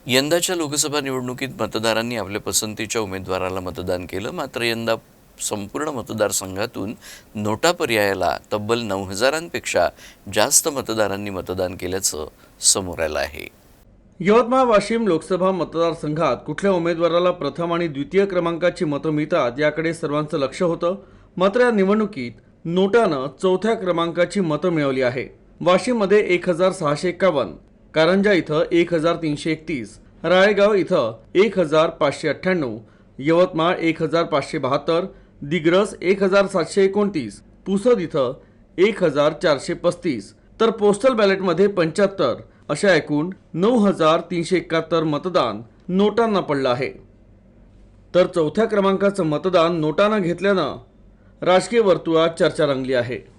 यंदाच्या लोकसभा निवडणुकीत मतदारांनी आपल्या पसंतीच्या उमेदवाराला मतदान केलं. मात्र यंदा संपूर्ण मतदारसंघातून नोटा पर्यायाला तब्बल 9,000पेक्षा जास्त मतदारांनी मतदान केल्याचं समोर आलं आहे. यवतमाळ वाशिम लोकसभा मतदारसंघात कुठल्या उमेदवाराला प्रथम आणि द्वितीय क्रमांकाची मतं मिळतात याकडे सर्वांचं लक्ष होतं. मात्र या निवडणुकीत नोटानं चौथ्या क्रमांकाची मतं मिळवली आहे. वाशिममध्ये 1,651, कारंजा इथं 1,331, राळेगाव इथं 1,598, यवतमाळ 1,572, दिग्रस 1,729, पुसद इथं 1,435, तर पोस्टल बॅलेटमध्ये 75 अशा एकूण 9,371 मतदान नोटांना पडलं आहे. तर चौथ्या क्रमांकाचं मतदान नोटानं घेतल्यानं राजकीय वर्तुळात चर्चा रंगली आहे.